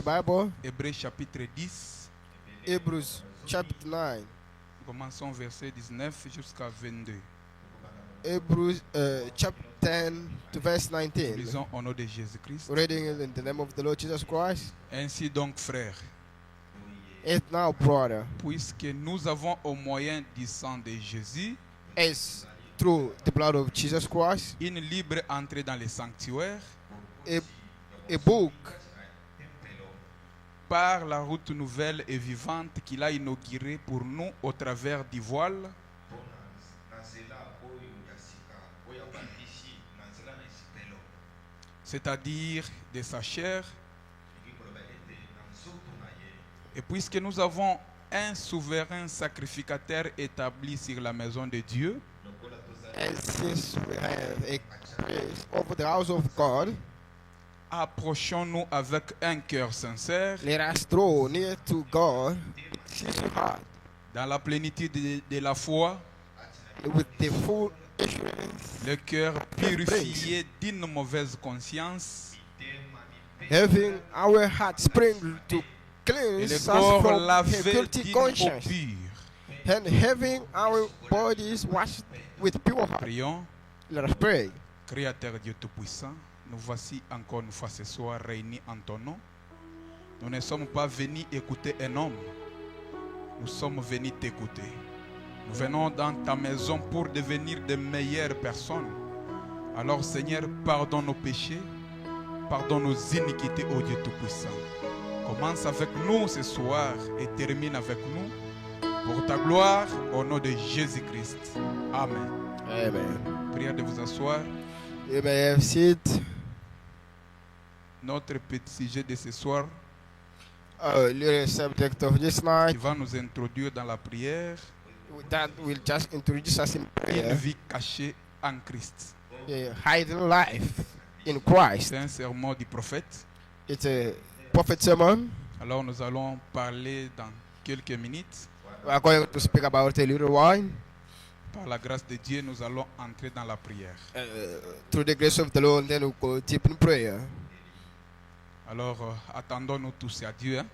the Bible. Hébreux chapitre 10. Hebrews chapter 9. Commençons verset 19 jusqu'à 22. Hebrews chapter 10 to verse 19. Lisons au nom de Jésus-Christ. Reading it in the name of the Lord Jesus Christ. Ainsi donc, frères, And now, brother, puisque nous avons au moyen du sang de Jésus as through the blood of Jesus Christ, une libre entrée dans le sanctuaire a book par la route nouvelle et vivante qu'il a inaugurée pour nous au travers du voile, c'est-à-dire de sa chair. Et puisque nous avons un souverain sacrificateur établi sur la maison de Dieu, and since we have a place over the house of God, approchons-nous avec un cœur sincère, let us draw near to God with sincere heart, dans la plénitude de la foi, with the full assurance, le cœur purifié d'une mauvaise conscience having our heart spring to et cleanse le us corps from lavé guilty d'une eau conscience, pure. and having our bodies washed with pure heart. Prions. Let us pray. Créateur Dieu Tout-Puissant, nous voici encore une fois ce soir réunis en ton nom. Nous ne sommes pas venus écouter un homme, nous sommes venus t'écouter. Nous venons dans ta maison pour devenir de meilleures personnes. Alors Seigneur, pardonne nos péchés, pardonne nos iniquités, ô Dieu Tout-Puissant. Commence avec nous ce soir et termine avec nous pour ta gloire au nom de Jésus-Christ. Amen. Amen. Prière de vous asseoir. You may have seat. Notre petit sujet de ce soir Little subject of this qui night va nous introduire dans la prière, that will just introduce us in une prayer. vie cachée en Christ. The hidden life in Christ. C'est un sermon du prophète. It's a prophet sermon. Alors nous allons parler dans quelques minutes. We are going to speak about a little while. Par la grâce de Dieu, nous allons entrer dans la prière. Through the grace of the Lord, then we'll go deep in prayer. Alors attendons-nous tous à Dieu. Hein.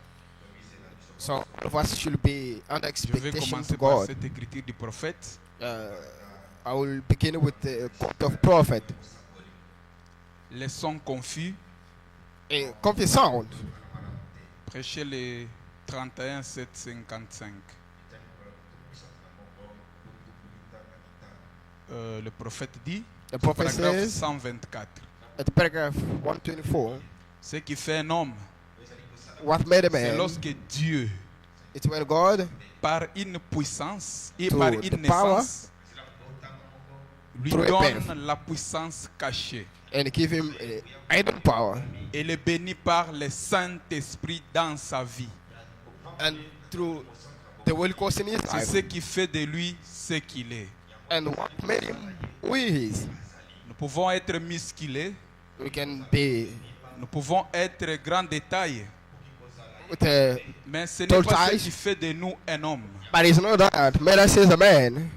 So all of us should be under Je vais expectation commencer to par God. cette écriture du prophète. I will begin with the quote of prophet. Les sons confus. A confused sound. Prêchez le 31, 7, 55. Le prophète dit, The prophet paragraphe says 124. at paragraph 124, Ce qui fait un homme, what made a c'est man? lorsque Dieu, It's when God, par une puissance et To par the une power, naissance, lui through a donne birth. la puissance cachée and give him hidden power, et le bénit par le Saint-Esprit dans sa vie. and through the Holy Ghost in his C'est life, ce qui fait de lui ce qu'il est. and what made him who he is. Nous pouvons être musclés, We can be nous pouvons être grands de taille, with a, mais ce n'est Tall pas ce ties. qui fait de nous un homme. but it's not that made us as a man.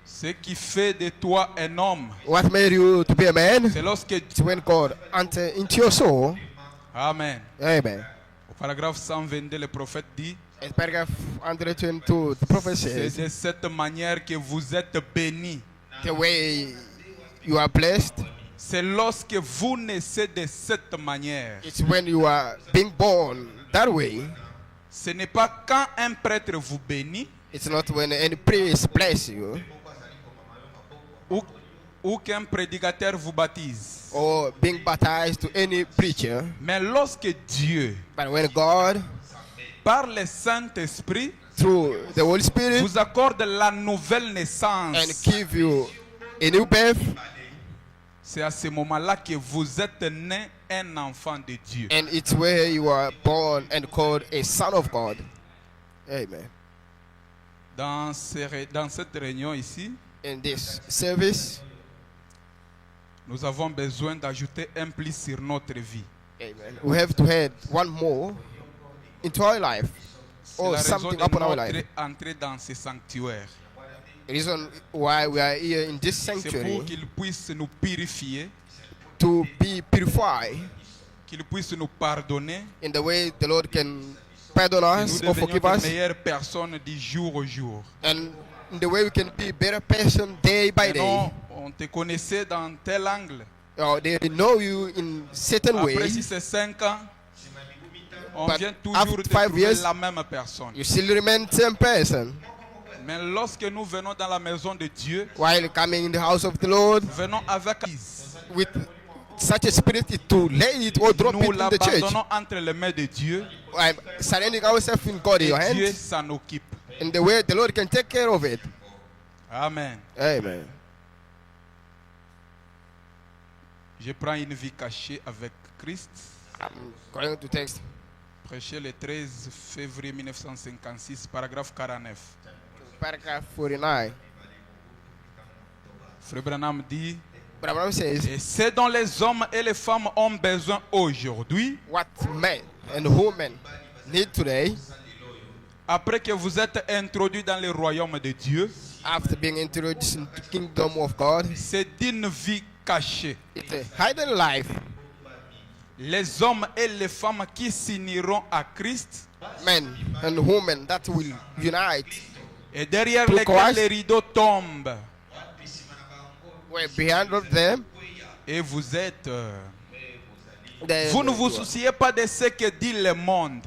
Ce qui fait de toi un homme, What made you to be a man? c'est lorsque It's when God entered into your soul. Amen. Amen. Au paragraphe 122, le prophète dit, In paragraph 122, the prophet c'est says, de cette manière que vous êtes bénis. the way you are blessed, C'est lorsque vous naissez de cette manière. it's when you are being born that way. Ce n'est pas quand un prêtre vous bénit It's not when any priest bless you ou qu'un prédicateur vous baptise. or being baptized to any preacher, Mais lorsque Dieu, but when God, par le Saint-Esprit, through the Holy Spirit, vous accorde la nouvelle and naissance, give you a new birth, c'est à ce moment-là que vous êtes né un enfant de Dieu. and it's where you are born and called a son of God. Amen. Dans cette réunion ici, In this service, nous avons besoin d'ajouter un plus sur notre vie. amen, we have to add one more into our life, C'est or la raison something de upon our notre life. entrée dans ce sanctuaire. The reason why we are here in this C'est pour sanctuary, qu'il puisse nous purifier, to be purified, qu'il puisse nous pardonner, in the way the Lord can pardon que us nous or devenions forgive de us, meilleures personnes du jour au jour. and in the way we can be better person day by day. Non, on te connaissait dans tel angle. They know you in certain Après way. 6 et 5 ans, on But vient toujours after de 5 trouver years, la même personne. You still remain same person. Mais lorsque nous venons dans la maison de Dieu, While coming in the house of the Lord venons avec with such a spirit to lay it or drop nous it in the church. l'abandonnons entre les mains de Dieu I'm surrendering ourselves in God in et your Dieu hands. s'en occupe. In the way the Lord can take care of it. Amen. Amen. Je prends une vie cachée avec Christ. I'm going to text Prêché le 13 février 1956, paragraphe 49. paragraph 49. Frère Branham dit, But Abraham says, et ce dont les hommes et les femmes ont besoin aujourd'hui, what men and women need today, après que vous êtes introduits dans le royaume de Dieu, after being introduced into the kingdom of God, c'est d'une vie cachée. it's a hidden life. Les hommes et les femmes qui s'uniront à Christ, Men and women that will unite, et derrière To lesquels Christ. les rideaux tombent, where behind of them, et vous êtes... the- vous ne vous souciez pas de ce que dit le monde.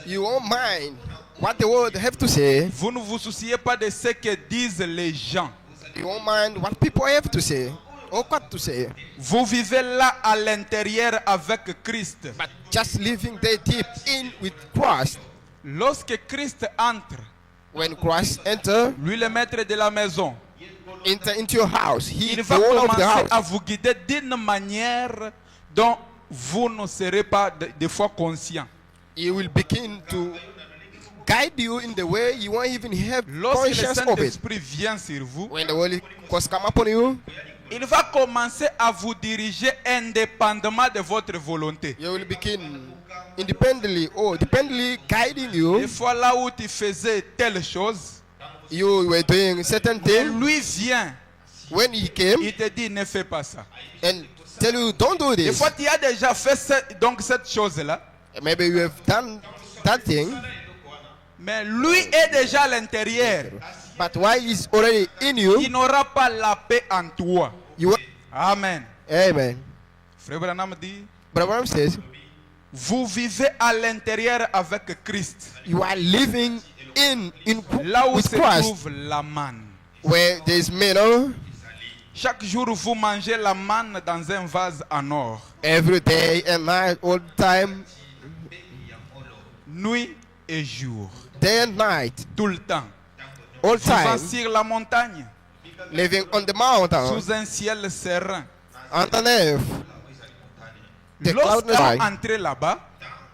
you won't mind what the world have to say. Vous ne vous souciez pas de ce que disent les gens. You won't mind what people have to say or what to say. Vous vivez là à l'intérieur avec Christ. But just living there deep in with Christ. Lorsque Christ entre, When Christ enter lui le maître de la maison, into your house, he il the va owner of the commencer à house. vous guider d'une manière dont vous ne serez pas des fois conscient. He will begin to guide you in the way you won't even have Lorsque le conscience of it. Saint-Esprit vient sur vous, When the Holy Ghost come upon you, il va commencer à vous diriger indépendamment de votre volonté. you will begin independently or dependently guiding Des you. fois là où tu faisais telle chose, You were doing certain et thing. lui vient, When he came il te dit ne fais pas ça. and tell you, don't do Des this. fois tu as déjà fait cette chose-là, Maybe you have done that thing, mais lui est déjà à l'intérieur. but while he's already in you, Il n'aura pas la paix en toi. you. Amen. Amen. Frère Branham dit, But Abraham says, vous vivez à l'intérieur avec Christ. you are living Là où with se Christ, trouve la manne. where there is manna. Chaque jour, vous mangez la manne dans un vase en or. Every day and night, all the time, Nuit et jour. day and night, Tout le temps. all Vivant time, sur la montagne. living on the mountain, Sous un ciel serein. underneath the Lorsqu'on cloudless sky. entrait là-bas,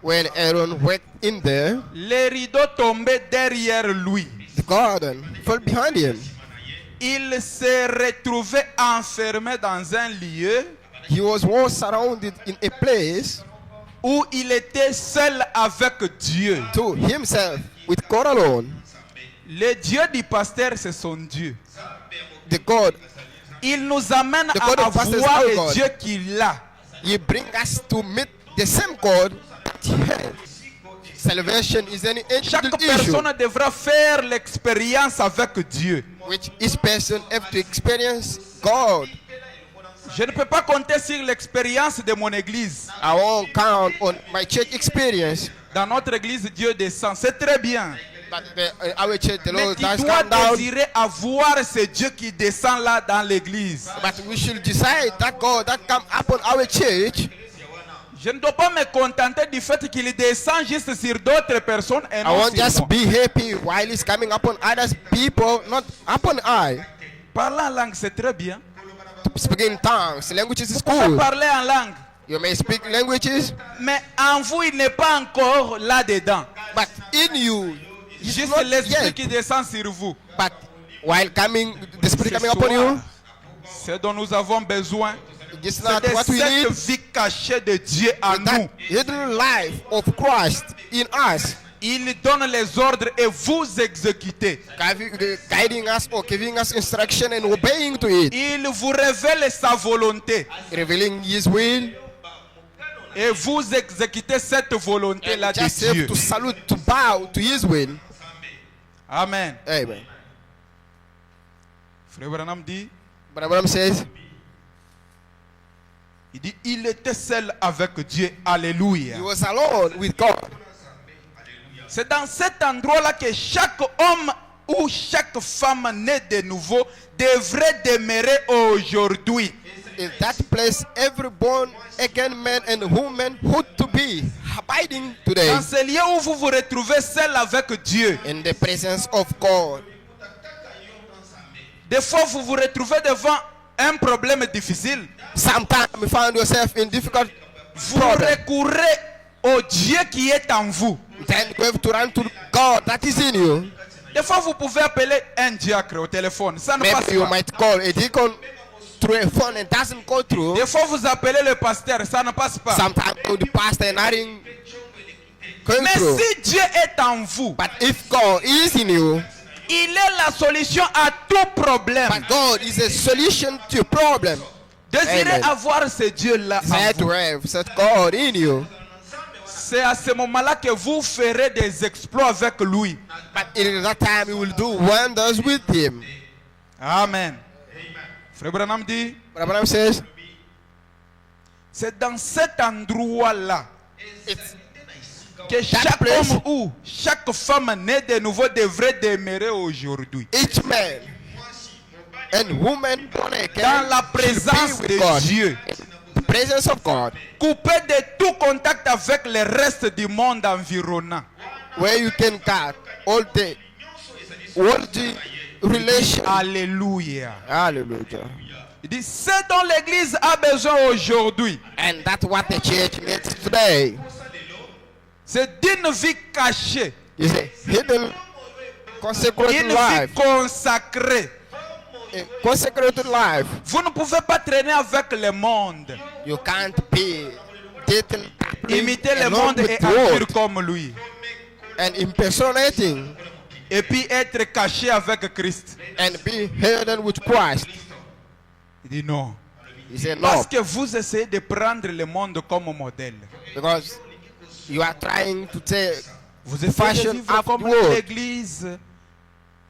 When Aaron went in there, les rideaux tombaient derrière lui. the garden fell behind him. Il se retrouvait enfermé dans un lieu He was surrounded in a place où il était seul avec Dieu. to himself with God alone. Le Dieu du pasteur, c'est son Dieu. The God, Il nous amène The God à of pastors is voir our le God. Dieu qu'il a. He bring us to meet the same God. Salvation is an Chaque ancient issue personne devra faire l'expérience avec Dieu. which each person have to experience God. Je ne peux pas compter sur l'expérience de mon église. I won't count on my church experience, Dans notre église, Dieu descend. C'est très bien. but our church, the Mais Lord tu does dois come down. désirer avoir ce Dieu qui descend là dans l'église. But we should decide that God that come upon our church. Je ne dois pas me contenter du fait qu'il descend juste sur d'autres personnes et I non won't sur just moi. be happy while it's coming upon others people, not upon I. Parler en langue, c'est très bien. Speaking in tongues, languages is Vous pouvez cool. parler en langue. You may speak languages, Mais en vous, il n'est pas encore là-dedans. but in you, it's Juste not l'esprit yet. qui descend sur vous. But while coming, the Spirit Ce coming upon soir, you, ce dont nous avons besoin, it's c'est not de what we cette need. vie cachée de Dieu en nous. That hidden life of Christ in us, Il donne les ordres et vous exécutez. guiding us or giving us instruction and obeying to it, Il vous révèle sa volonté. revealing His will. Et vous exécutez cette volonté-là de Just have Dieu. to salute, to bow to His will. Amen. Amen. Frère Branham dit, But Abraham says, il dit, il était seul avec Dieu. Alléluia. he was alone with God. C'est dans cet endroit-là que chaque homme ou chaque femme née de nouveau devrait demeurer aujourd'hui. In that place, every born again man and woman who to be abiding today Dans ce lieu où vous vous retrouvez seul avec Dieu. in the presence of God. Des fois, vous vous retrouvez devant un problème difficile. Sometimes you find yourself in difficult Vous problem. recourez au Dieu qui est en vous. Then you have to run to God that is in you. Des fois, vous pouvez appeler un diacre au téléphone. Ça ne passe Maybe you pas. might call a deacon through a phone and doesn't go through. Des fois, vous appelez le pasteur. Ça ne passe pas. Sometimes the pastor and nothing going Mais through. si Dieu est en vous, But if God is in you, il est la solution à tout problème. but God is a solution to your problem. Désirez Amen. avoir ce Dieu-là en Said to vous. have said God in you. C'est à ce moment-là que vous ferez des exploits avec lui. But in that time you will do wonders with him. Amen. Frère Branham dit, But Abraham says, c'est dans cet endroit-là it's que chaque place- homme ou chaque femme née de nouveau devrait demeurer aujourd'hui. each man and woman born again Dans la should be présence with de God. Dieu. The presence of God, Coupé de tout contact avec le reste du monde environnant. where you can cut all the worldly relation. Alléluia. Hallelujah. Il dit, c'est dont l'Église a besoin aujourd'hui. And that's what the church needs today. C'est d'une vie cachée. Is a hidden consecrated Une vie life. consacrée. A consecrated life. Vous ne pouvez pas traîner avec le monde. You can't be dating Imiter le along monde with et the agir world comme lui. and impersonating Et puis être caché avec Christ. and be hidden with Christ. Il dit non. He said Parce no, que vous essayez de prendre le monde comme modèle. because you are trying to take Vous essayez de fashion vivre of comme the world. l'église.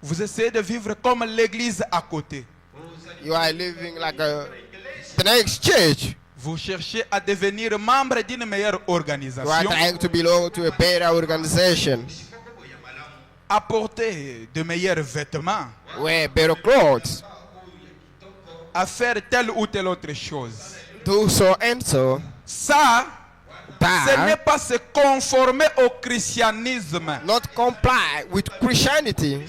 Vous essayez de vivre comme l'église à côté. You are living like the next church. Vous cherchez à devenir membre d'une meilleure You are organisation. trying to belong to a better organization, Apporter de meilleurs vêtements. wear better clothes, À faire telle ou telle autre chose. do so and so. Ça, ce n'est That pas se conformer au christianisme. not comply with Christianity.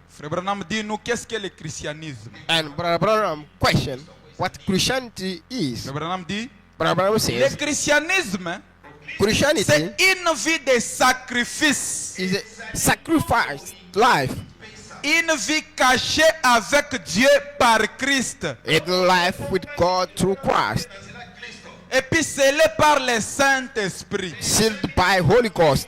Frère Branham dit nous, qu'est-ce que le christianisme? And Brother Branham question what Christianity is. Frère Branham dit, Brother Branham le says christianisme, Christianity c'est une vie de sacrifice. is a sacrifice life, Une vie cachée avec Dieu par Christ. a life with God through Christ, Et puis scellée par le Saint-Esprit. sealed by Holy Ghost.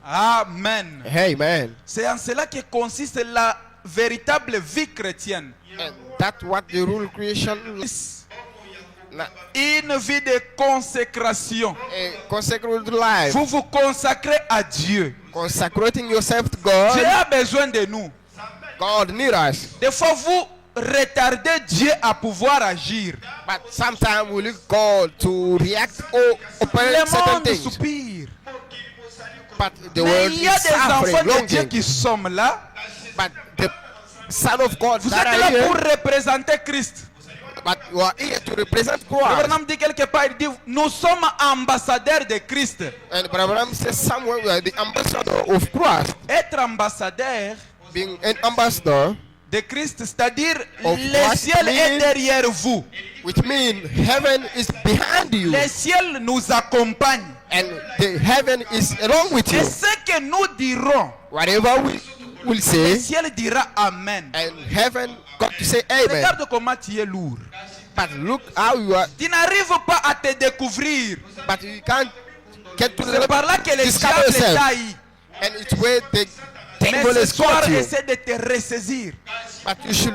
Amen. Amen. C'est en cela que consiste la véritable vie chrétienne. And that's what the rule Christian Une vie de consécration. a consecrated life, Vous vous consacrez à Dieu. consecrating yourself to Dieu God. a besoin de nous. God needs us, Des fois, vous retardez Dieu à pouvoir agir. but sometimes we need God to react or operate Le certain monde things. soupire. But the Mais world il y a is des enfants suffering, de Dieu longing. qui sont là. But the Son of God Vous that êtes are là here, pour représenter Christ. but you are here to represent Le Christ. Branham dit quelque part, il dit, nous sommes ambassadeurs de Christ. And Abraham says somewhere we are the ambassador of Christ. Être ambassadeur Being an ambassador, de Christ, c'est-à-dire Of le Christ ciel est means- derrière vous. which means heaven is behind you, Le ciel nous accompagne. and the heaven is along with Et you. ce que nous dirons, Whatever we will le say, ciel dira Amen. and heaven got to say amen. Regarde comment tu es lourd. But look how you are, Tu n'arrives pas à te découvrir. but you can't get to C'est par là que le discover diable yourself. taille. And it's where the Mais devil ce has soir, got you. essaie de te ressaisir. But you should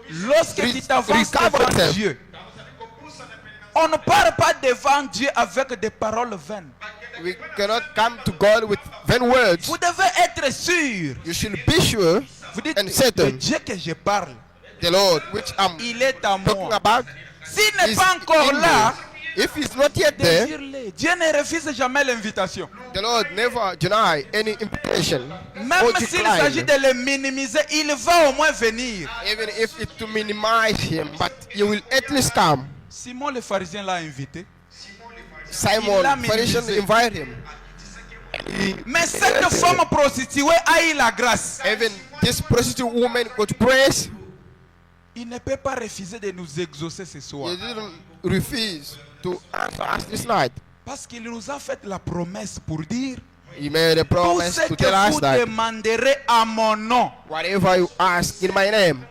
Lorsque tu t'avances recover devant yourself. Dieu, On ne parle pas devant Dieu avec des paroles vaines. We cannot come to God with vain words. Vous devez être sûr. You should be sure Vous dites, and le certain Dieu que je parle, the Lord which I'm il est à talking moi. about S'il n'est is pas encore in là, me. If he's not yet there, désire-le. Dieu ne refuse jamais l'invitation. the Lord never deny any invitation Même or s'il s'agit decline. de le minimiser, il va au moins venir. Even if it's to minimize him, but he will at least come. Simon le pharisien l'a invité. Simon, Il l'a Pharisee, minimisé. invite him. Mais cette femme prostituée a eu la grâce. Even this prostitute woman got praise. Il ne peut pas refuser de nous exaucer ce soir. He didn't refuse to answer us this night. Parce qu'il nous a fait la promesse pour dire He made a tout promise ce to tell que us vous that demanderez à mon nom, whatever you ask in my name,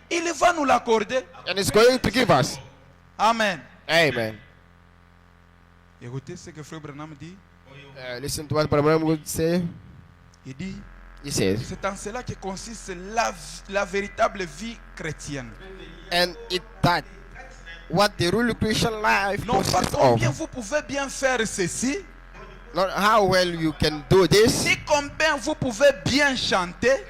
il va nous l'accorder. and it's going to give us. Amen. Amen. Écoutez ce que Frère Branham dit. Listen to what Brother would say. Il dit, He says, c'est en cela que consiste la véritable vie chrétienne. and it that what the real Christian life Non pas consists combien of, vous pouvez bien faire ceci, not how well you can do this, ni combien vous pouvez bien chanter.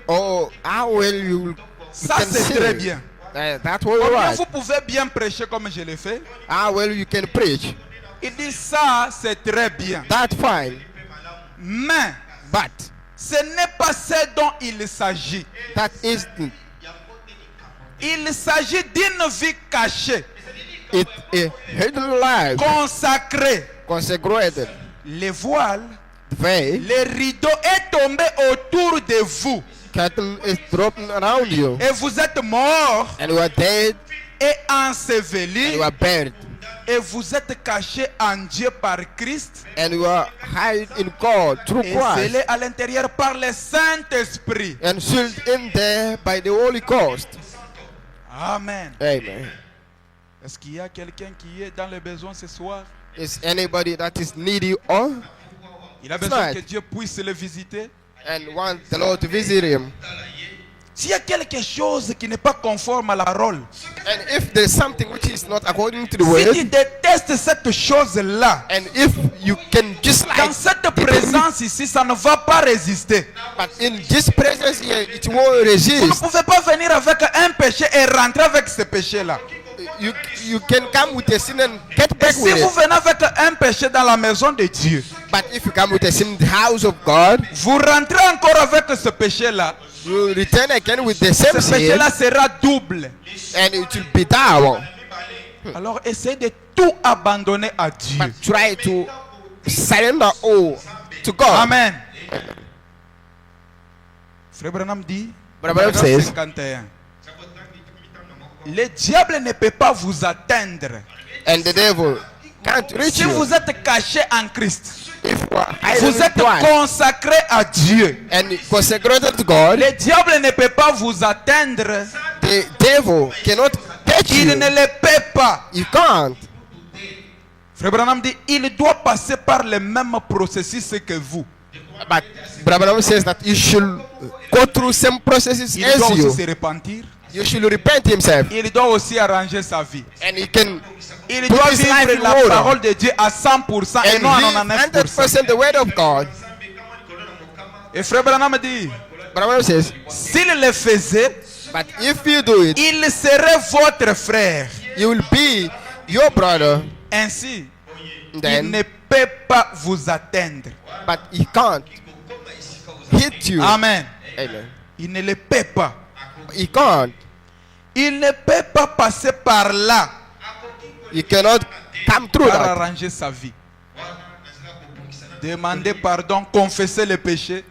or how well you Ça can c'est très sing. bien. That's all Combien right. vous pouvez bien prêcher comme je l'ai fait. How well you can preach. Il dit ça c'est très bien. That's fine. Mais But ce n'est pas ce dont il s'agit. that isn't Il s'agit d'une vie cachée, it a hidden life consacrée. consecrated. Le voile, The veil, le rideau est tombé autour de vous. curtain is dropping around you, Et vous êtes morts and you are dead, et and ensevelis. you are buried, Et vous êtes cachés en Dieu par Christ. and you are hid in God through Et Christ, scellés à l'intérieur par le Saint-Esprit. and sealed in there by the Holy Ghost. Amen. Amen. Est-ce qu'il y a quelqu'un qui est dans le besoin ce soir? Is anybody that is needy or Il a besoin Right. que Dieu puisse le visiter. and want the Lord to visit him? S'il y a quelque chose qui n'est pas conforme à la parole, And if there's something which is not according to the si word, tu détestes cette chose-là, and if you can dislike dans cette the thing, présence ici, ça ne va pas résister. but in this presence here, it won't Vous ne resist. pouvez pas venir avec un péché et rentrer avec ce péché-là. You can come with a sin and get Et back si with vous it. venez avec un péché dans la maison de Dieu, But if you come with a sin in the house of God, vous rentrez encore avec ce péché-là. you return again with the same Ce sin, péché-là sera double. and it will be double. Alors essayez de tout abandonner à Dieu. But try to surrender all to God. Amen. Frère Branham dit, Brother Branham paragraphe says, 51, le diable ne peut pas vous atteindre and the devil can't reach si you. vous êtes caché en Christ. If you are hiding Vous in êtes Christ consacré à Dieu. and consecrated to God, Le diable ne peut pas vous atteindre. the devil cannot touch Il you. ne le peut pas. You can't. Frère Branham dit, il doit passer par le même processus que vous. But Brother Branham says that you should go through same processes Il doit as aussi you. se repentir. You should repent himself, Il doit aussi arranger sa vie. and he can Il put doit his life vivre in la order parole de Dieu à 100% et and non à live 99%. 100% the word of God. Et Frère Branham dit, Brother Branham says, s'il le faisait, but if you do it, il serait votre frère. you will be your brother. Ainsi, il Then, ne peut pas vous atteindre. but he can't hit you. Amen. Amen. Il ne le peut pas. He can't. Il ne peut pas passer par là You cannot come through pour that. arranger sa vie. Demander pardon, confesser le péché.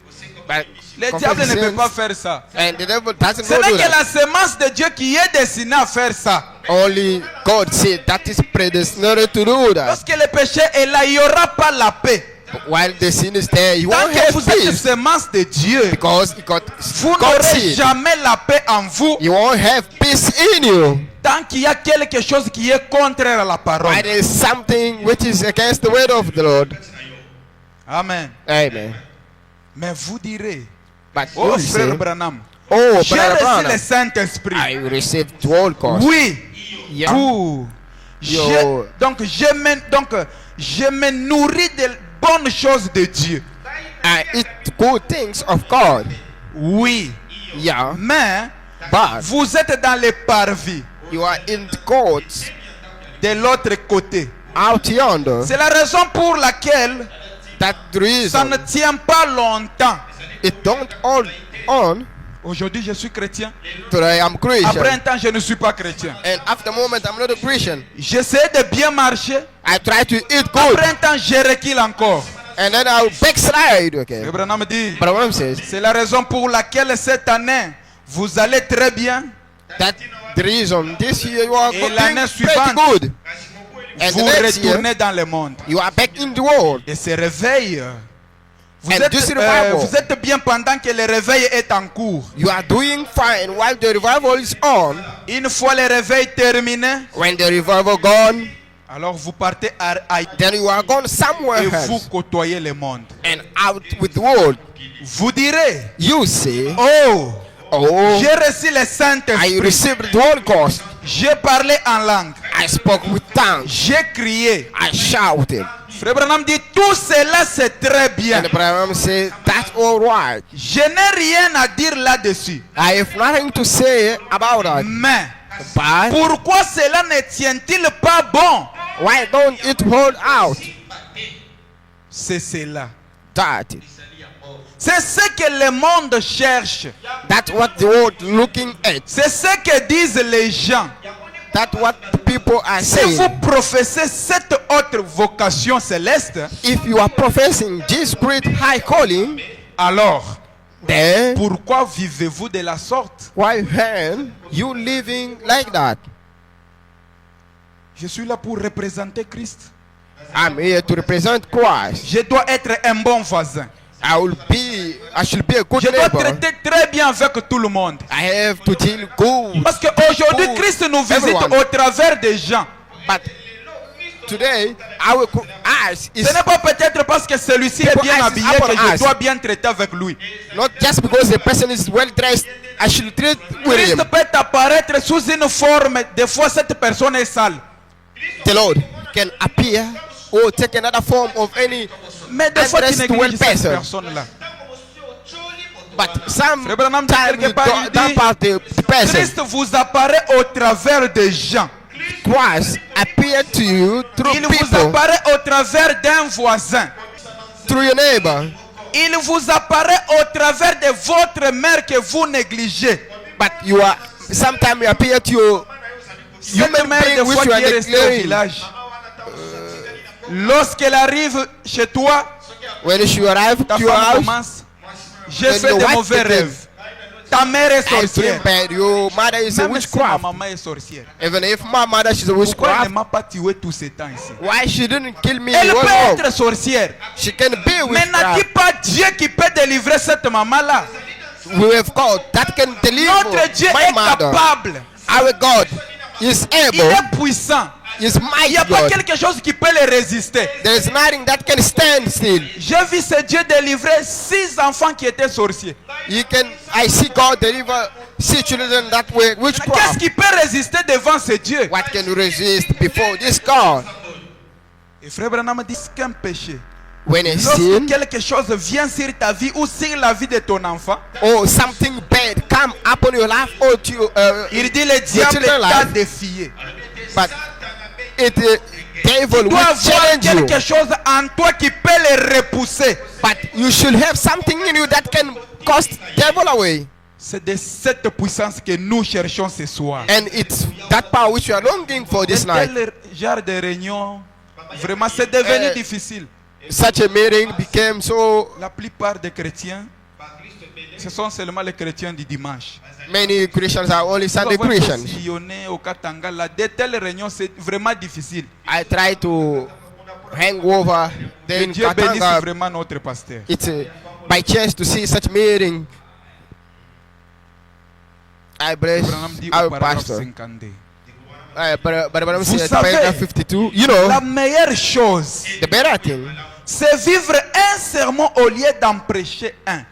But Le confess diable ne sins, peut pas faire ça. and the devil doesn't Ce know n'est do que that. la semence de Dieu qui est destinée à faire ça. Only God said that is predestinated to do that. Lorsque le péché est là, il n'y aura pas la paix. While the sin is there, you Tant won't que have vous êtes peace semence de Dieu, because you got vous God's n'aurez seed. jamais la paix en vous. You won't have peace in you. Tant qu'il y a quelque chose qui est contraire à la parole. Why there is something which is against the word of the Lord. Amen. Amen. Mais vous direz, But you oh will say, frère Branham, oh, j'ai Brother reçu le Branham, Saint-Esprit. I received all cost. Oui, Yeah. pour Je me nourris des bonnes choses de Dieu. I eat good things of God. Oui. Yeah. Mais But vous êtes dans les parvis you are in the courts de l'autre côté. out yonder. C'est la raison pour laquelle That the ça reason ne tient pas longtemps. it don't hold on. Aujourd'hui, je suis chrétien. Today I'm Christian. Après un temps, je ne suis pas chrétien. And after a moment I'm not a Christian. J'essaie de bien marcher. I try to eat good. Après un temps, je recule encore. And then I'll backslide. Okay. Abraham dit, But Abraham says c'est la raison pour laquelle cette année, vous allez très bien. that the reason this year you are Et doing l'année pretty suivante, good. And the Vous next year retournez dans le monde. you are back in the world. Et ce réveil, vous And this revival. vous êtes bien pendant que le réveil est en cours. You are doing fine while the revival is on. Une fois le réveil terminé, When the revival gone, alors vous partez à then you are gone somewhere et vous else côtoyez le monde. and out with the world. Vous direz, You say, oh, oh, j'ai reçu le I Saint-Esprit. received the Holy Ghost. J'ai parlé en langue. I spoke with tongues. J'ai crié. I shouted. Frère Branham dit, tout cela c'est très bien. And Abraham said, that's all right. Je n'ai rien à dire là-dessus. I have nothing to say about that. Mais But pourquoi cela ne tient-il pas bon? why don't it hold out? C'est cela. That. C'est ce que le monde cherche. That's what the world looking at. C'est ce que disent les gens. That's what the people are Si vous saying. professez cette autre vocation céleste, If you are professing this great high calling, alors then pourquoi vivez-vous de la sorte? why then you living like that? Je suis là pour représenter Christ. I'm here to represent Christ. Je dois être un bon voisin. I should be a good Je dois neighbor. traiter très bien avec tout le monde. I have to deal good. Parce qu'aujourd'hui, Good. Christ nous visite Everyone. au travers des gens. But today, our eyes is Ce n'est pas peut-être parce que celui-ci est People bien eyes is habillé upon que je us. dois bien traiter avec lui. not just because the person is well dressed. I should treat with Christ him. peut apparaître sous une forme. Des fois, cette personne est sale. The Lord can appear or take another form of any. Mais des fois, tu Address to one négliges cette person. personne-là. But some Frère Branham dit time quelque you part, il dump dit, out the person. Christ vous apparaît au travers des gens. Christ appear to you through Il vous people, apparaît au travers d'un voisin. through your neighbor. Il vous apparaît au travers de votre mère que vous négligez. But you are sometimes you appear to your Cette human mère, being des which fois, you qui are est restée au neglecting. village. Lorsqu'elle arrive chez toi, When she arrive ta to your femme house, commence. J'ai When fait your de wife mauvais begins, rêves. Ta mère est I dream sorcière. bad. Your mother is a Même si ma witchcraft. maman est sorcière. Even if my mother she's a Pourquoi elle witchcraft, ne m'a pas tué tout ce temps ici? why she didn't kill me? Elle What's peut wrong? être sorcière. She can be Mais n'a-t-il witchcraft. pas Dieu qui peut délivrer cette maman-là? We have God that can deliver Notre Dieu my est mother. capable. Our God is Il able. est puissant. Is Il mighty n'y a pas God. quelque chose qui peut le résister. There is nothing that can stand still. J'ai vu ce Dieu délivrer 6 enfants qui étaient sorciers. I see God deliver 6 children that were Qu'est-ce witchcraft. qui peut résister devant ce Dieu? What can you resist before this God? Et Frère Branham dit qu'un péché, When a lorsque sin quelque chose vient sur ta vie ou sur la vie de ton enfant, or something bad come upon your life or to il dit le diable children t'a life. défié. but it devil Tu will dois avoir challenge you. quelque chose en toi qui peut le repousser. But you should have something in you that can cast devil away. C'est de cette puissance que nous cherchons ce soir. And it's that power which you are longing for this night. Tel genre de réunion, vraiment, c'est devenu Euh, difficile. Such a meeting became so La plupart des chrétiens, ce sont seulement les chrétiens du dimanche. many Christians are only Sunday Nous avons Christians. sillonné au Katanga, là, de telles réunions, c'est vraiment difficile. I try to hang over there Que in Dieu bénisse Katanga. vraiment notre pasteur. It's by chance to see such meeting. I bless Branham dit our au paragraphe pastor. 52. But Branham Vous said, savez, paragraph 52, you know, La meilleure chose, the better thing c'est vivre un sermon au lieu d'en prêcher un.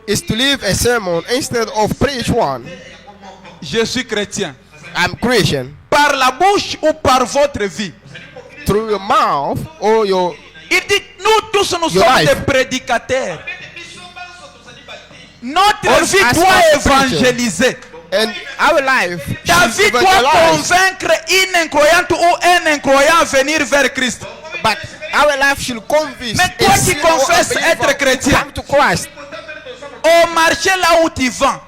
is to live a sermon instead of preach one. Je suis chrétien. I'm Christian. Par la bouche ou par votre vie? Through your mouth or your... Il dit, nous tous, nous Your sommes life. des prédicateurs. Notre All vie of us doit are preachers. évangéliser. And our life Ta should vie doit evangelize. convaincre une incroyante ou un incroyant à venir vers Christ. But our life should convince Mais toi a qui sinner or a confesses believer être to chrétien, come to Christ. au marché là où tu vends,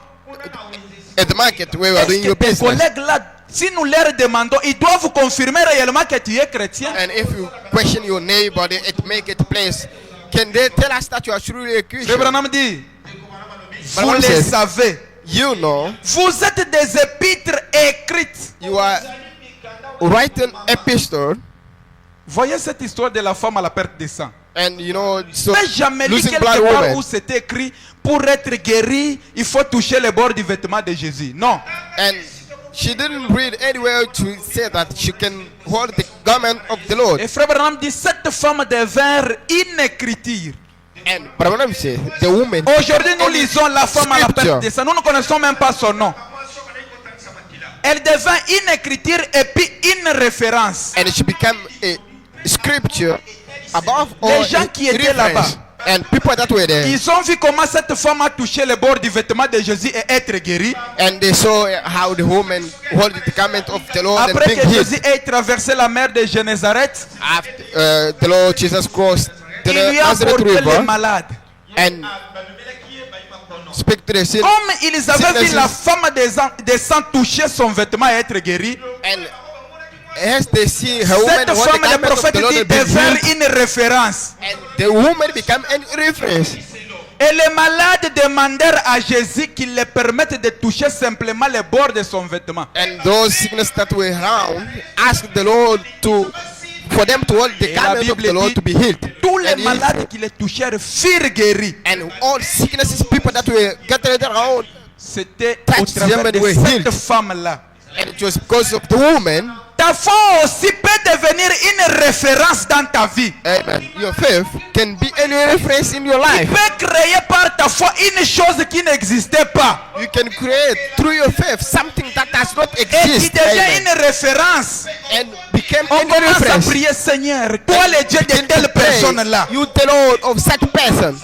At the market where you are est-ce doing que your tes business. collègues là, si nous leur demandons, ils doivent confirmer réellement que tu es chrétien? And if you question your neighbor, it make it place. Can they tell us that you are truly a Frère Christian? Branham dit, vous Branham le says, savez, You know, vous êtes des épîtres écrites. you are writing epistle, Voyez cette histoire de la femme à la perte de sang. and you know, so Mais jamais lu losing quelque blood part woman. où c'était écrit, pour être guéri, il faut toucher le bord du vêtement de Jésus. Non. And she didn't read anywhere to say that she can hold the garment of the Lord. Et Frère Branham dit, cette femme devint une écriture. And Branham said, the woman. Aujourd'hui, nous lisons la femme à la perte de sang. Nous ne connaissons même pas son nom. Elle devint une écriture et puis une référence. And she became a scripture above all. Les gens qui étaient là-bas, and people that were there, ils ont vu comment cette femme a touché le bord du vêtement de Jésus et être guérie. and they saw how the woman held the garment of the Lord and Après being que healed. Jésus ait traversé la mer de Génézareth, After the Lord Jesus crossed the il lui a Nazareth apporté les River malades. and speak to the sick. Comme ils avaient vu la sicknesses. femme des sangs toucher son vêtement et être guérie, And as they see her woman cette hold the femme, le garment of prophète the Lord dit, and being devint healed, une référence. and the woman became a reference. Et les malades demandèrent à Jésus qu'il les permette de toucher simplement le bord de son vêtement. And those sickness that were around asked the Lord for them to hold the Et la garment of Bible the Lord dit, to be healed. tous les And he- malades qui les touchèrent furent guéris. And all sicknesses, people that were gathered around, C'était au Touch them travers and de were cette healed. femme-là. and it was because of the woman. Ta foi aussi peut devenir une référence dans ta vie. Amen. Your faith can be any reference in your Tu life. peux créer par ta foi une chose qui n'existait pas. You can create through your faith something that does not Et qui exist. devient Amen. une référence. And became On any commence à reference. prier, Seigneur, toi le Dieu de Begin telle to pray. personne-là. You the Lord of such person.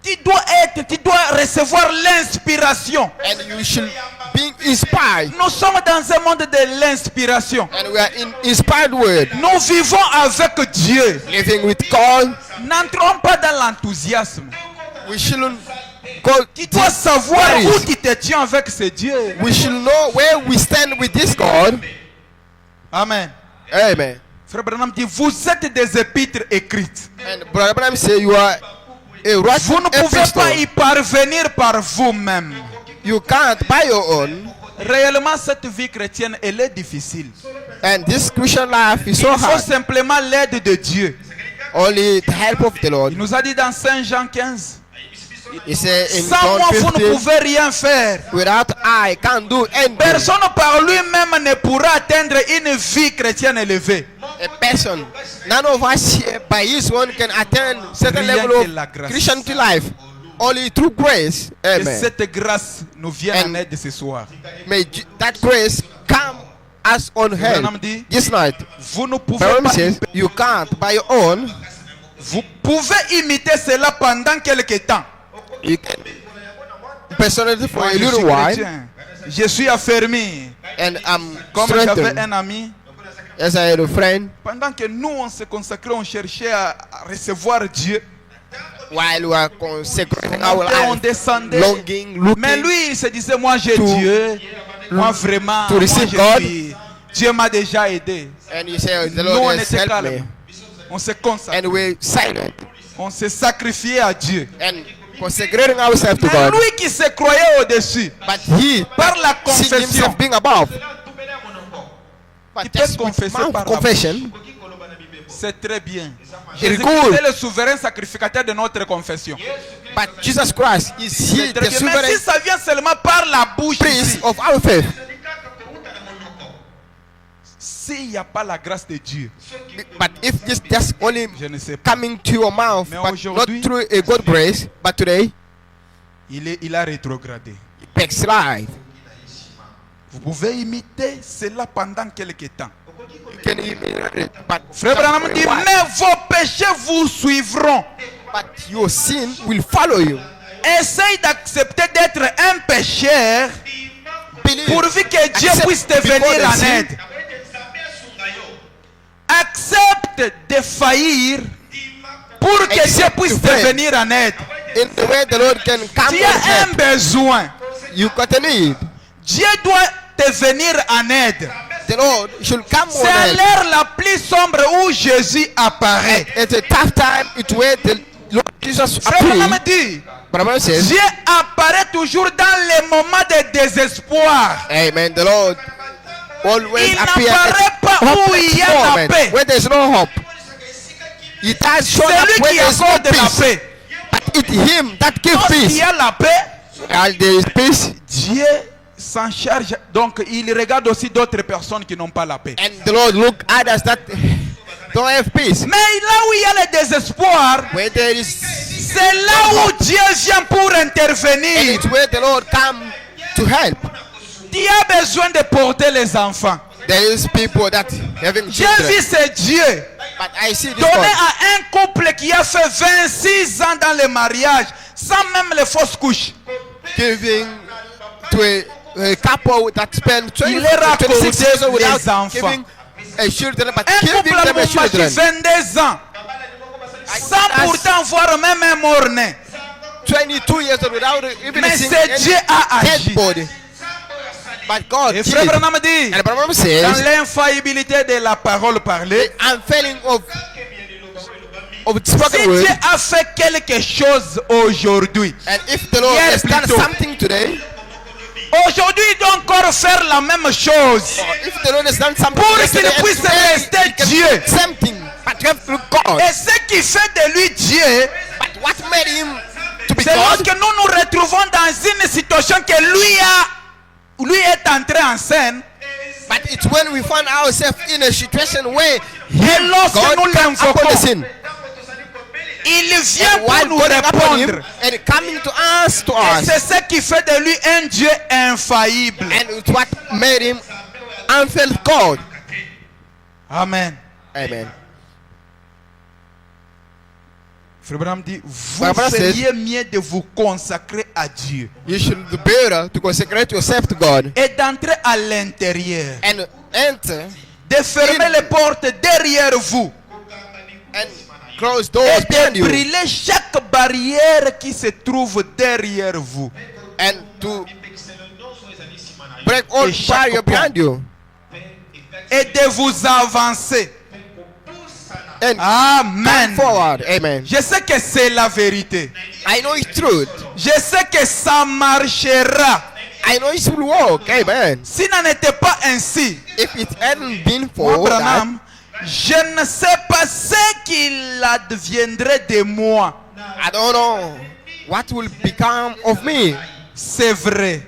Tu dois recevoir l'inspiration. And you should be inspired. Nous sommes dans un monde de l'inspiration. And we are in inspired word. Nous vivons avec Dieu. Living with God. N'entrons pas dans l'enthousiasme. We shouldn't go. Tu dois savoir worries. où tu te tiens avec ce Dieu. We should know where we stand with this God. Amen. Amen. Frère Branham dit, vous êtes des épîtres écrites. And Brother Branham say you are a Vous writing ne pouvez pas y epistle. parvenir par vous-même. You can't by your own. Réellement, cette vie chrétienne, elle est difficile. And this Christian life is so Il faut hard. simplement l'aide de Dieu. Only the help of the Lord. Il nous a dit dans Saint Jean 15, He said in sans John moi, vous ne 15, pouvez rien faire. without I can't do anything. Personne par lui-même ne pourra atteindre une vie chrétienne élevée. A person, none of us here by his one can attain certain Rien level que la of grâce. Christianity life. Only through grace. Que Amen. cette grâce nous vienne en And- aide ce soir. May that grace come us on Branham hand dit, this night. vous ne pouvez Branham pas. says you can't by your own. Vous pouvez imiter cela pendant quelque temps. You can personally for Moi, a je suis little while, chrétien. Je suis affermi. and I'm Comme j'avais strengthened. un ami, As I had a friend, pendant que nous on se consacrait, on cherchait à recevoir Dieu. while we are consecrating On our montait, on life, descendait. longing, Mais looking lui, il se disait, moi j'ai to- Dieu. Moi vraiment, to moi, receive je God. suis- Dieu m'a déjà aidé. and you say, the Nous on Lord has était helped calmes. me. On s'est consacré. And we silent On s'est sacrifié à Dieu. and consecrating ourselves to Mais God. lui qui se croyait au-dessus, But he par la seeing confession, himself being above. Tu But peux just with confesser mouth par la confession, c'est très bien. It's Jésus-Christ good. est le souverain sacrificateur de notre confession. but Jesus Christ is C'est he, très the bien. Mais sovereign si ça vient seulement par la bouche, priest ici, of our faith. s'il n'y a pas la grâce de Dieu, But if this just only je ne sais pas. coming to your mouth, Mais but not aujourd'hui- through a God grace, but today, Il a rétrogradé. backslide. Vous pouvez imiter cela pendant quelque temps. You can imitate it, but Frère Branham dit, why? mais vos péchés vous suivront. But your sin will follow you. Essaye d'accepter d'être un pécheur Believe. pourvu que Dieu Accept puisse te before venir the en sin. aide. Accepte de faillir pour que Dieu Accept puisse to te fail. venir en aide. In the way the Lord can come Tu on as un help. besoin. You got a need. Dieu doit te venir en aide. The Lord should come on C'est à help. l'heure la plus sombre où Jésus apparaît. It's a tough time. It's where the Lord Jesus Frère Branham appeared. dit, Branham says, Dieu apparaît toujours dans les moments de désespoir. Amen. The Lord always Il appears n'apparaît pas où il y a la moment paix. where there's no hope. He does show C'est up lui when qui there's no accorde la peace. paix. But it's Him that gives Lorsqu'il peace. y a la paix, And there is peace. Dieu s'en charge. Donc il regarde aussi d'autres personnes qui n'ont pas la paix. And the Lord look at us that don't have peace. Mais là où il y a le désespoir, Where there is, c'est là où Dieu vient pour and intervenir. it's where the Lord come to help. Tu as besoin de porter les enfants. There is people that having J'ai children. vu ce Dieu But I see this donner God à un couple qui a fait 26 ans dans le mariage, sans même les fausses couches. giving to a couple that spend 20, Il leur a 26 years accordé without les enfants. giving a children, but Un giving couple à them a Lubumbashi, children. 22 ans, sans pourtant voir même un mort-né. 22 years old without even Mais seeing c'est any Dieu a dead agi. body. But God Et did. Frère Branham dit, And Branham dans says, l'infaillibilité de la parole parlée, I'm failing of si spoken word. Dieu a fait quelque chose aujourd'hui, And if the Lord Yes, has done plutôt. something today, aujourd'hui il doit encore faire la même chose. or if the Lord has done something Pour yesterday, qu'il puisse and today, rester he can Dieu. do something, but you have to look God. Et ce qui fait de lui Dieu, But what made him to be c'est God? lorsque nous nous retrouvons dans une situation que lui est entré en scène. But it's when we find ourselves in a situation where Et lorsque God nous comes upon the l'invoquons, scene. il vient And pour while nous God upon him répondre. and coming to us, Et c'est ce qui fait de lui un Dieu infaillible. and it's what made him unfelt God. Amen. Amen. Frère Branham dit, vous Barbara said- feriez mieux de vous consacrer à Dieu You should do better to consecrate yourself to God et d'entrer à l'intérieur, and enter de fermer les portes derrière vous and close doors et behind de you brûler chaque barrière qui se trouve derrière vous. and to break all Et chaque barrier pont. behind you Et de vous avancer. and come Amen. forward. Amen. Je sais que c'est la vérité. I know it's truth. Je sais que ça marchera. I know it will work. Amen. Si n'en était pas ainsi, If it hadn't been moi, for that, Branham, je ne sais pas ce qu'il adviendrait de moi. I don't know what will become of me. C'est vrai.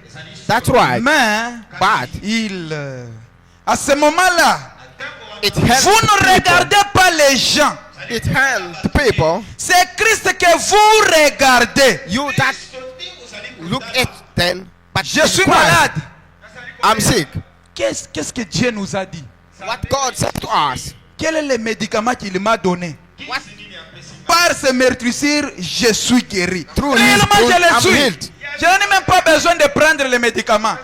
That's right. Mais But à ce moment-là, it helps vous ne people. regardez pas les gens. It helps people. C'est Christ que vous regardez. You that look at them. But Je it's suis Christ. malade. I'm sick. Qu'est-ce que Dieu nous a dit? What God said to us. Quel est le médicament qu'il m'a donné? What Par ce meurtrissure, je suis guéri. Through his Réellement, blood, je le I'm suis. healed. Je n'ai même pas besoin de prendre les médicaments.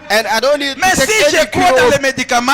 And I don't need Mais to si take je any crois dans cure les of médicaments,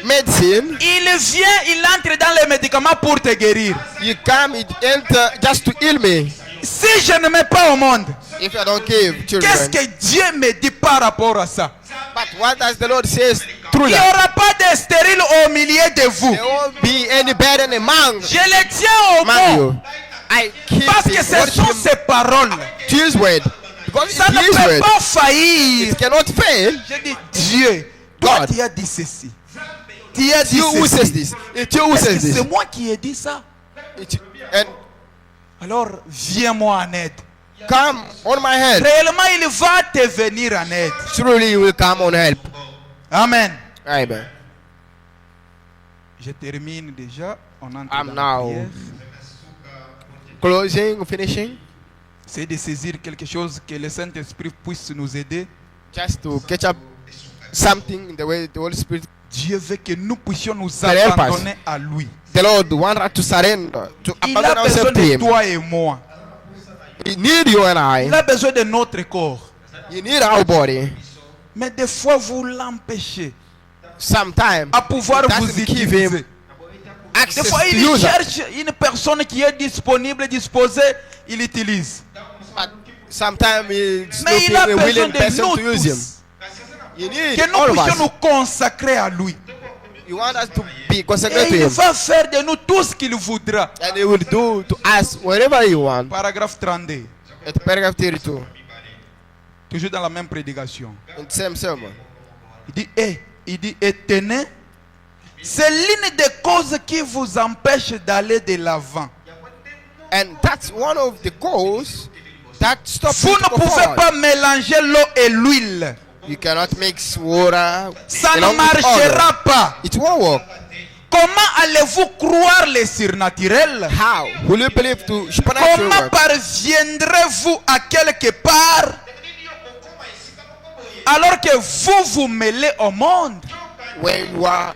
medicine. il entre dans les médicaments pour te guérir. You come, it enter just to heal me. Si je ne mets pas au monde, If I don't give qu'est-ce children. que Dieu me dit par rapport à ça? But what does the Lord says Il through n'y that? aura pas de stérile au milieu de vous. There won't be any burden among Je les tiens au you. mot. I keep Parce que it ce sont what ses paroles. to his word. Because Ça it's ne his peut word. pas faillir. It cannot fail. Je dis, Dieu, toi God. tu as dit ceci. Tu as It's dit you who says ceci. this. It's you who Est-ce says que this. c'est moi qui ai dit ça? And Alors, viens-moi en aide. come on my head. Réellement, il va te venir en aide. Surely you will come on help. Amen. Amen. Je termine déjà. On entre I'm dans la now prière. closing, finishing. C'est de saisir quelque chose que le Saint-Esprit puisse nous aider. Just to catch up something in the way the Holy Spirit. Dieu veut que nous puissions nous help us. abandonner à lui. The Lord wants us to surrender, to Il abandon a besoin ourselves to de Him. toi et moi. He needs you and Il I. a besoin de notre corps. He needs our body. Mais des fois, vous l'empêchez Sometimes à pouvoir it vous doesn't give utiliser. him Des access fois, to il use us. cherche une personne qui est disponible, disposée, il utilise. But sometimes he's Mais il a looking a besoin willing de person nous to use him. tous. You need Que all nous of puissions us. nous consacrer à lui. You want us to be Et consecrated to il him. va faire de nous tout ce qu'il voudra. And he will do to us whatever you want. Paragraphe 32. At paragraph 32. Toujours dans la même prédication. In the same sermon. Il dit, et tenez, c'est l'une des causes qui vous empêche d'aller de l'avant. And that's one of the causes that stops Vous you ne to go pouvez forward. pas mélanger l'eau et l'huile. You cannot mix water. Ça ne along with oil. marchera pas. It won't work. Comment allez-vous croire le surnaturel? How will you believe to supernatural Comment work? parviendrez-vous à quelque part alors que vous vous mêlez au monde? When you are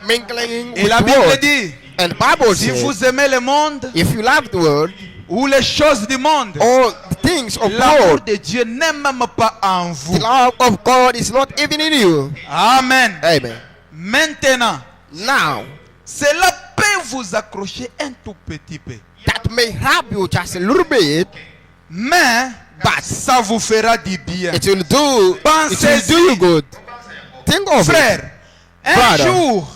mingling Et with la the Bible world. dit, And the Bible si says, vous aimez le monde if you love the world, ou les choses du monde, all the things of the l'amour world, de Dieu n'est même pas en vous. the love of God is not even in you. Amen. Amen. Maintenant, Now, cela peut vous accrocher un tout petit peu. that may help you just a little bit, Mais ça vous fera du bien. it will do you good. Think of it. Frère, un Brother. jour,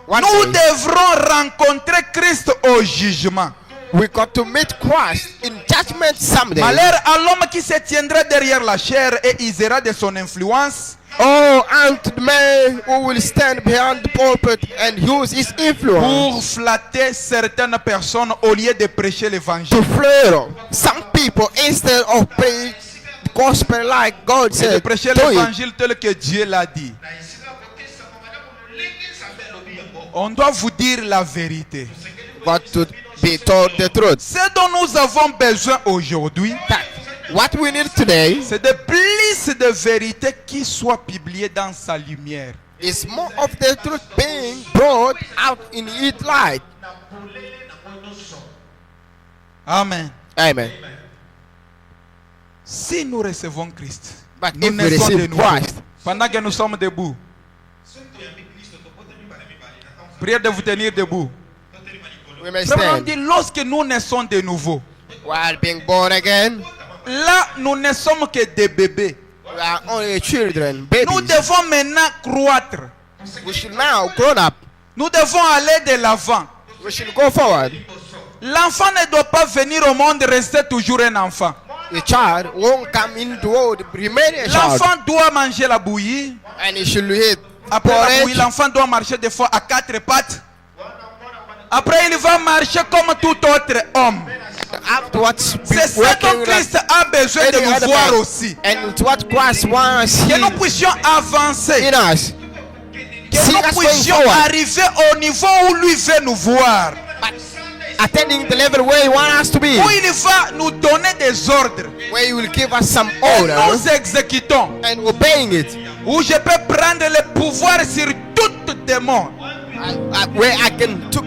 One nous day, devrons rencontrer Christ au jugement. we got to meet Christ in judgment someday. Malheur à l'homme qui se tiendra derrière la chair et usera de son influence. Oh, and the man who will stand behind the pulpit and use his influence Pour flatter certaines personnes au lieu de prêcher l'évangile. to flatter some people instead of preach the gospel like God Et de said. prêcher Do it. l'évangile tel que Dieu l'a dit. On doit vous dire la vérité. But to be told the truth. Ce dont nous avons besoin aujourd'hui, That what we need today c'est de plus de vérité qui soit publiée dans sa lumière. is more of the truth being brought out in its light. Amen. Amen. Si nous recevons Christ, But nous if we naissons de receive nouveau. Christ, Pendant que nous sommes debout, prière de vous tenir debout. we may Frère, on stand. dit, lorsque nous naissons de nouveau, While being born again, là nous ne sommes que des bébés. we are only children, Nous babies. devons maintenant croître. We should now grow up. Nous devons aller de l'avant. We should go forward. L'enfant ne doit pas venir au monde rester toujours un enfant. The child won't come into the world, remain a child. L'enfant doit manger la bouillie. And he should eat Après la bouillie, porridge. l'enfant doit marcher des fois à quatre pattes. Après, il va marcher comme tout autre homme. Afterwards, be C'est ça dont working like Christ a besoin de any nous other voir man. aussi. And it's what Christ wants Que nous puissions avancer. in us. Que See nous us going puissions forward. arriver au niveau où lui veut nous voir. Attending the level where he wants us to be. Où il va nous donner des ordres. Where he will give us some Et order nous exécutons. and obeying it. Où je peux prendre le pouvoir sur tout démon. Where I can took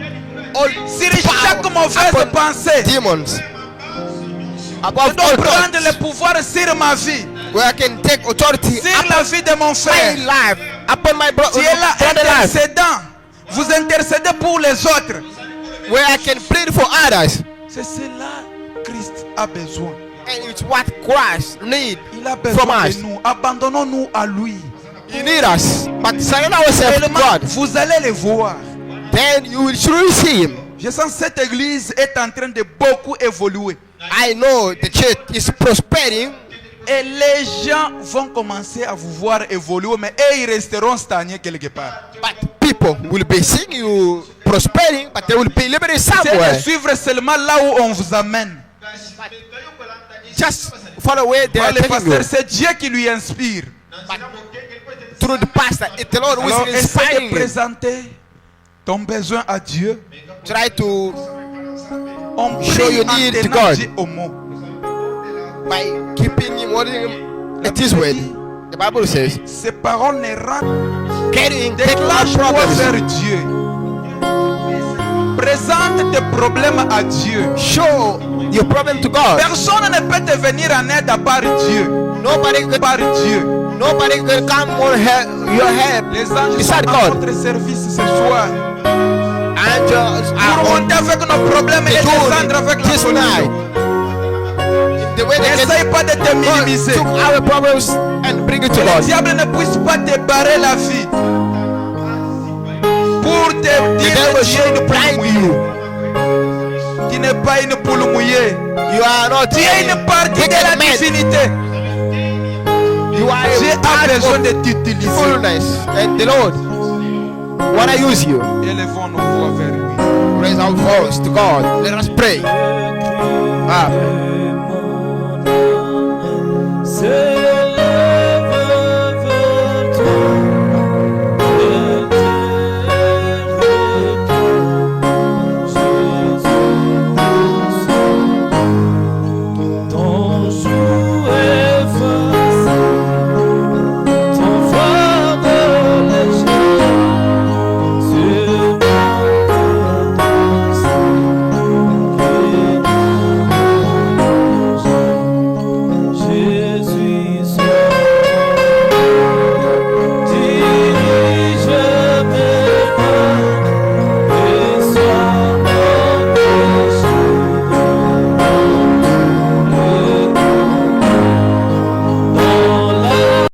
all Sur chaque power mauvaise upon pensée. demons. Je Above dois all prendre thoughts. le pouvoir sur ma vie. Where I can take authority Sur upon la vie de mon my frère. life. Upon my Tu es là brother life. intercédant. Vous intercédez pour les autres. Where I can plead for others. C'est cela que Christ a besoin. And it's what Christ needs. Il a From besoin us. de nous. Abandonnons-nous à lui. He needs us. But surrender ourselves to Réellement, God. vous allez le voir. Then you will surely see him. Je sens que cette église est en train de beaucoup évoluer. I know the church is prospering. Et les gens vont commencer à vous voir évoluer, mais eux, ils resteront stagnés quelque part. But people will be seeing you prospering, but they will be living C'est somewhere. de suivre seulement là où on vous amène. Just follow where they Par are le taking pasteur, you. c'est Dieu qui lui inspire. Through the pastor, it's the Lord who Alors, is essaie de inspiring you. présenter ton besoin à Dieu. Try to, On Show prie your en need to tenant God. Dieu au mot. by keeping him, holding him at his word. The Bible says, ces paroles ne rendent. carrying taking our Déclenche-toi problems. vers Dieu. Présente tes problèmes à Dieu. Show your problem to God. Personne ne peut te venir en aide à part Dieu. Nobody can, Par Dieu. nobody can come on your help Les anges sont beside à God. votre service ce soir. Angels are Pour on monter avec nos problèmes et the descendre avec la this night. solution. The way they N'essaye pas de te God minimiser. took our problems and bring it to Que le God. diable ne puisse pas te barrer la vie. Pour te The dire devil que tu es should une poule blind mouillée. you. Tu n'es pas une poule mouillée. You are not Tu es une partie de la man. divinité. You are Dieu a a part besoin of de t'utiliser. fullness, and the Lord wanna use you. Élevons nos voix vers lui. Raise our voice to God. Let us pray. Amen.